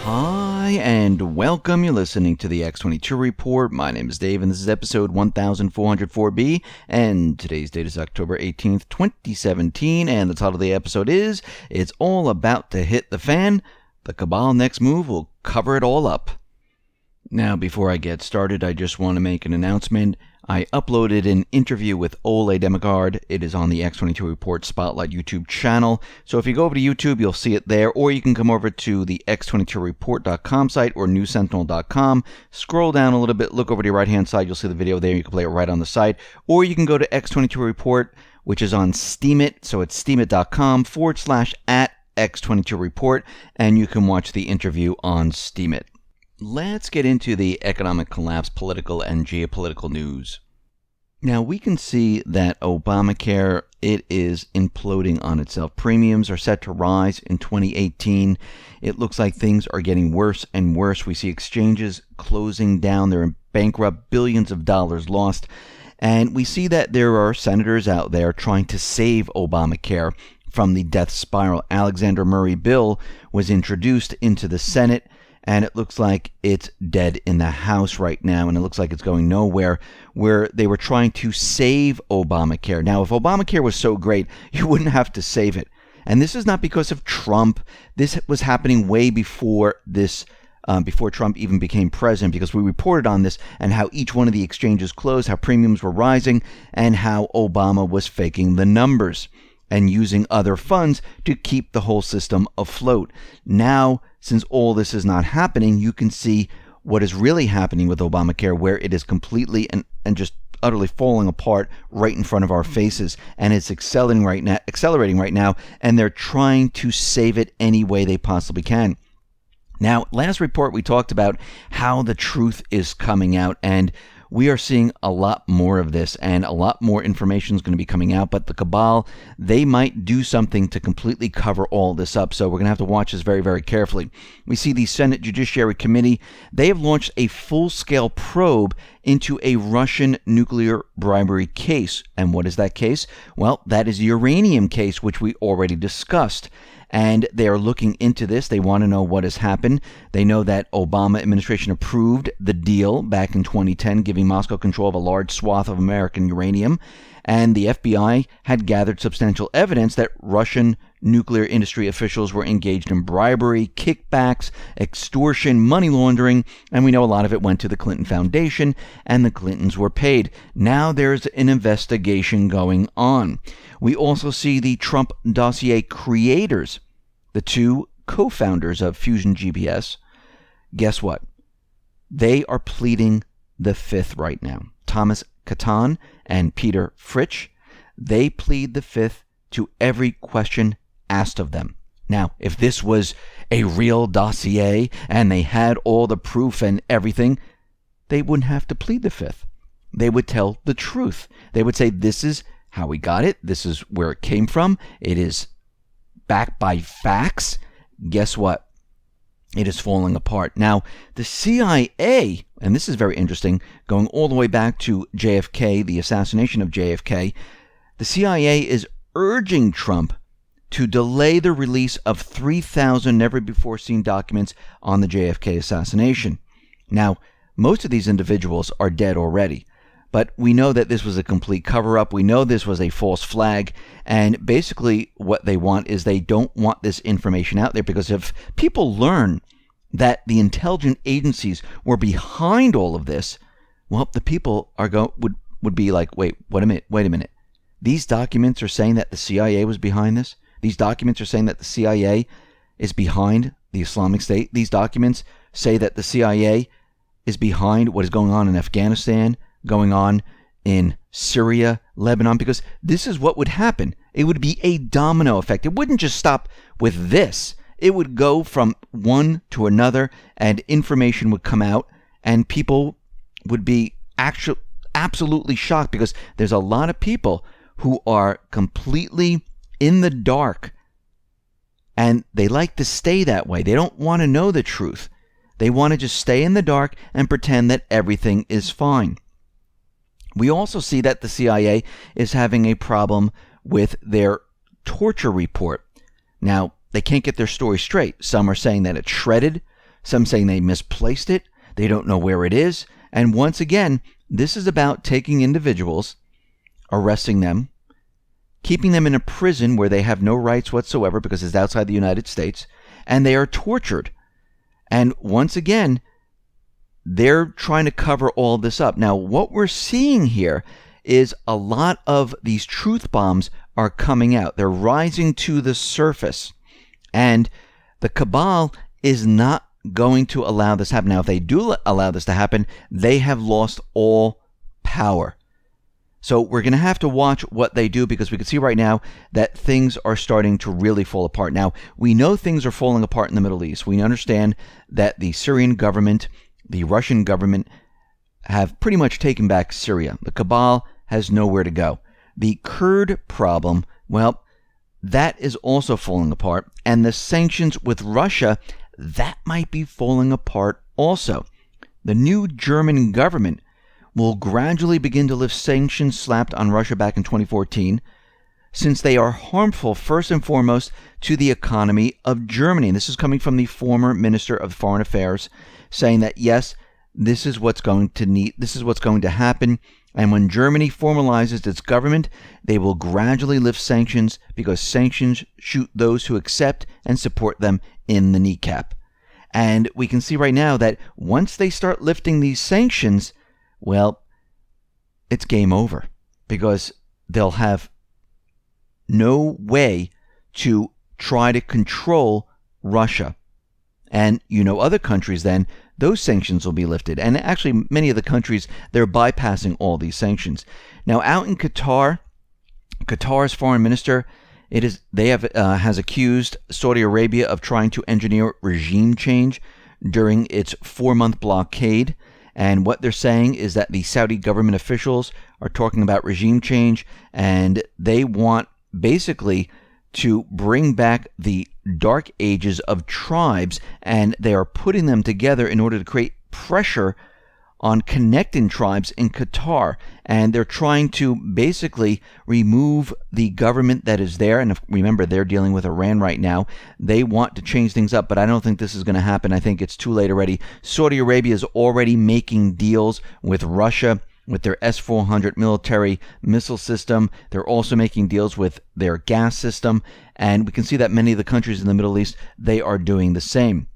Hi, and welcome. You're listening to the X22 Report. My name is Dave, and this is episode 1404B, and today's date is October 18th, 2017, and the title of the episode is, It's All About to Hit the Fan. The Cabal next move will cover it all up. Now, before I get started, I just want to make an announcement. I uploaded an interview with Ole Demigard. It is on the X22 Report Spotlight YouTube channel. So if you go over to YouTube, you'll see it there, or you can come over to the X22Report.com site or newsentinel.com. Scroll down a little bit, look over to your right-hand side, you'll see the video there. You can play it right on the site. Or you can go to X22 Report, which is on Steemit. So it's steemit.com/@X22 Report, and you can watch the interview on Steemit. Let's get into the economic collapse, political and geopolitical news. Now, we can see that Obamacare, it is imploding on itself. Premiums are set to rise in 2018. It looks like things are getting worse and worse. We see exchanges closing down. They're bankrupt, billions of dollars lost. And we see that there are senators out there trying to save Obamacare from the death spiral. Alexander Murray bill was introduced into the Senate, and it looks like it's dead in the House right now, and it looks like it's going nowhere, where they were trying to save Obamacare. Now, if Obamacare was so great, you wouldn't have to save it. And this is not because of Trump. This was happening way before this, before Trump even became president, because we reported on this and how each one of the exchanges closed, how premiums were rising, and how Obama was faking the numbers and using other funds to keep the whole system afloat. Now, since all this is not happening, you can see what is really happening with Obamacare, where it is completely and just utterly falling apart right in front of our faces, and it's accelerating right now, and they're trying to save it any way they possibly can. Now, last report we talked about how the truth is coming out, and we are seeing a lot more of this, and a lot more information is going to be coming out. But the Cabal, they might do something to completely cover all this up. So we're going to have to watch this very, very carefully. We see the Senate Judiciary Committee. They have launched a full-scale probe into a Russian nuclear bribery case. And what is that case? Well, that is the uranium case, which we already discussed. And they are looking into this. They want to know what has happened. They know that Obama administration approved the deal back in 2010, giving Moscow control of a large swath of American uranium. And the FBI had gathered substantial evidence that Russian nuclear industry officials were engaged in bribery, kickbacks, extortion, money laundering, and we know a lot of it went to the Clinton Foundation, and the Clintons were paid. Now there's an investigation going on. We also see the Trump Dossier creators, the two co-founders of Fusion GPS. Guess what? They are pleading the fifth right now. Thomas Catan and Peter Fritsch, they plead the fifth to every question asked of them. Now, if this was a real dossier and they had all the proof and everything, they wouldn't have to plead the fifth. They would tell the truth. They would say, this is how we got it. This is where it came from. It is backed by facts. Guess what? It is falling apart. Now, the CIA, and this is very interesting, going all the way back to JFK, the assassination of JFK, the CIA is urging Trump to delay the release of 3,000 never-before-seen documents on the JFK assassination. Now, most of these individuals are dead already, but we know that this was a complete cover-up. We know this was a false flag, and basically what they want is they don't want this information out there, because if people learn that the intelligence agencies were behind all of this, well, the people would be like, wait a minute. These documents are saying that the CIA was behind this? These documents are saying that the CIA is behind the Islamic State? These documents say that the CIA is behind what is going on in Afghanistan, going on in Syria, Lebanon, because this is what would happen. It would be a domino effect. It wouldn't just stop with this. It would go from one to another, and information would come out, and people would be absolutely shocked, because there's a lot of people who are completely in the dark, and they like to stay that way. They don't want to know the truth. They want to just stay in the dark and pretend that everything is fine. We also see that the CIA is having a problem with their torture report. Now, they can't get their story straight. Some are saying that it's shredded. Some saying they misplaced it. They don't know where it is. And once again, this is about taking individuals, arresting them, keeping them in a prison where they have no rights whatsoever because it's outside the United States, and they are tortured. And once again, they're trying to cover all this up. Now, what we're seeing here is a lot of these truth bombs are coming out. They're rising to the surface. And the cabal is not going to allow this to happen. Now, if they do allow this to happen, they have lost all power. So we're going to have to watch what they do, because we can see right now that things are starting to really fall apart. Now, we know things are falling apart in the Middle East. We understand that the Syrian government, the Russian government have pretty much taken back Syria. The cabal has nowhere to go. The Kurd problem, well, that is also falling apart. And the sanctions with Russia, that might be falling apart also. The new German government will gradually begin to lift sanctions slapped on Russia back in 2014, since they are harmful first and foremost to the economy of Germany. And this is coming from the former Minister of Foreign Affairs, saying that yes, this is what's going to happen. And when Germany formalizes its government, they will gradually lift sanctions, because sanctions shoot those who accept and support them in the kneecap. And we can see right now that once they start lifting these sanctions, well, it's game over, because they'll have no way to try to control Russia. And other countries then, those sanctions will be lifted. And actually, many of the countries, they're bypassing all these sanctions. Now, out in Qatar, Qatar's foreign minister, has accused Saudi Arabia of trying to engineer regime change during its 4-month blockade. And what they're saying is that the Saudi government officials are talking about regime change, and they want basically to bring back the dark ages of tribes, and they are putting them together in order to create pressure on connecting tribes in Qatar. And they're trying to basically remove the government that is there. And remember, they're dealing with Iran right now. They want to change things up, but I don't think this is going to happen. I think it's too late already. Saudi Arabia is already making deals with Russia with their S-400 military missile system. They're also making deals with their gas system. And we can see that many of the countries in the Middle East, they are doing the same.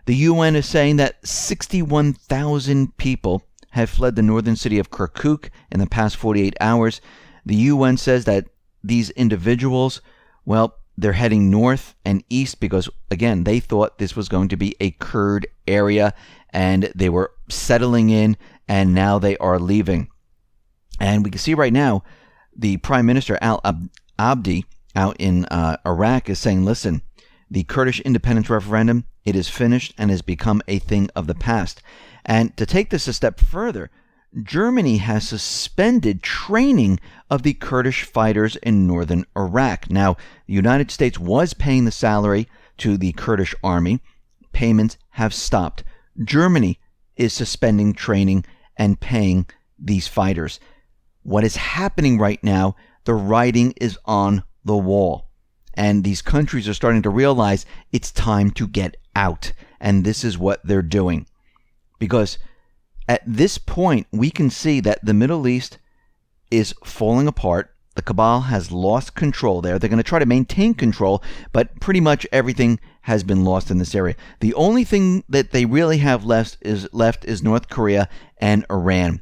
The UN is saying that 61,000 people have fled the northern city of Kirkuk in the past 48 hours. The UN says that these individuals, well, they're heading north and east because, again, they thought this was going to be a Kurd area, and they were settling in, and now they are leaving. And we can see right now the Prime Minister Al-Abdi out in Iraq is saying, listen, the Kurdish independence referendum, it is finished and has become a thing of the past. And to take this a step further, Germany has suspended training of the Kurdish fighters in northern Iraq. Now, the United States was paying the salary to the Kurdish army. Payments have stopped. Germany is suspending training and paying these fighters. What is happening right now, the writing is on the wall. And these countries are starting to realize it's time to get out. And this is what they're doing. Because at this point, we can see that the Middle East is falling apart. The Cabal has lost control there. They're going to try to maintain control, but pretty much everything has been lost in this area. The only thing that they really have left is North Korea and Iran.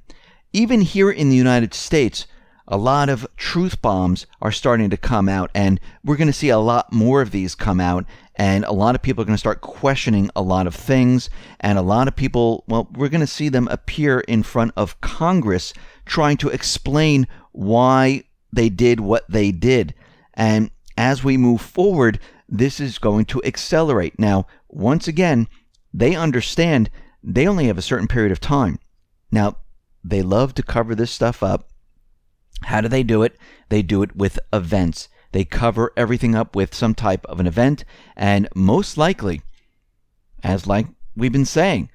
Even here in the United States, a lot of truth bombs are starting to come out, and we're going to see a lot more of these come out, and a lot of people are going to start questioning a lot of things, and a lot of people, well, we're going to see them appear in front of Congress trying to explain why they did what they did. And as we move forward, this is going to accelerate. Now, once again, they understand they only have a certain period of time. Now, they love to cover this stuff up. How do they do it? They do it with events. They cover everything up with some type of an event, and most likely, as like we've been saying,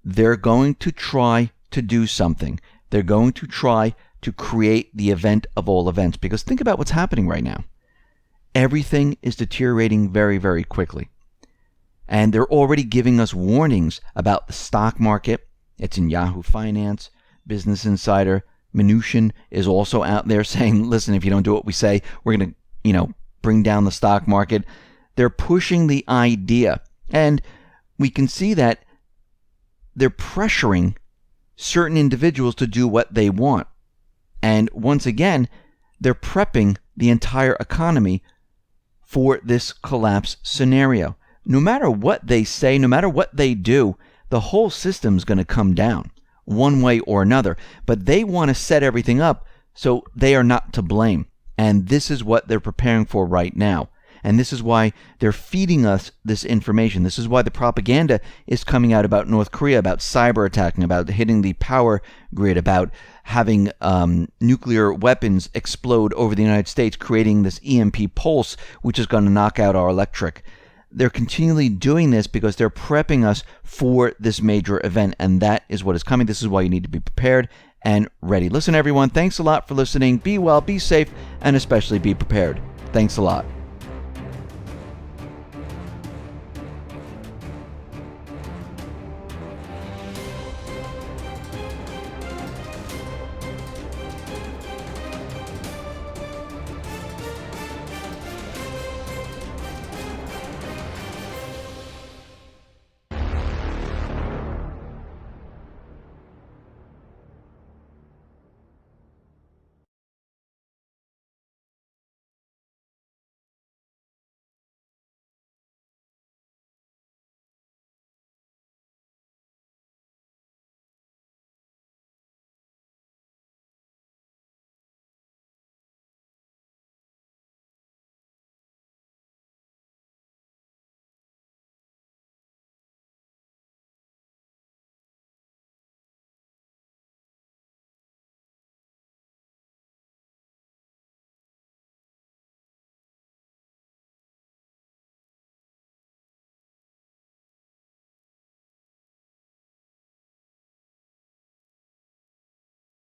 they're going to try to do something. They're going to try to create the event of all events, because think about what's happening right now. Everything is deteriorating very, very quickly. And they're already giving us warnings about the stock market. It's in Yahoo Finance, Business Insider. Mnuchin is also out there saying, listen, if you don't do what we say, we're going to, bring down the stock market. They're pushing the idea. And we can see that they're pressuring certain individuals to do what they want. And once again, they're prepping the entire economy for this collapse scenario. No matter what they say, no matter what they do, the whole system's going to come down one way or another. But they want to set everything up so they are not to blame. And this is what they're preparing for right now. And this is why they're feeding us this information. This is why the propaganda is coming out about North Korea, about cyber attacking, about hitting the power grid, about having nuclear weapons explode over the United States, creating this EMP pulse, which is going to knock out our electric. They're continually doing this because they're prepping us for this major event, and that is what is coming. This is why you need to be prepared and ready. Listen, everyone, thanks a lot for listening. Be well, be safe, and especially be prepared. Thanks a lot.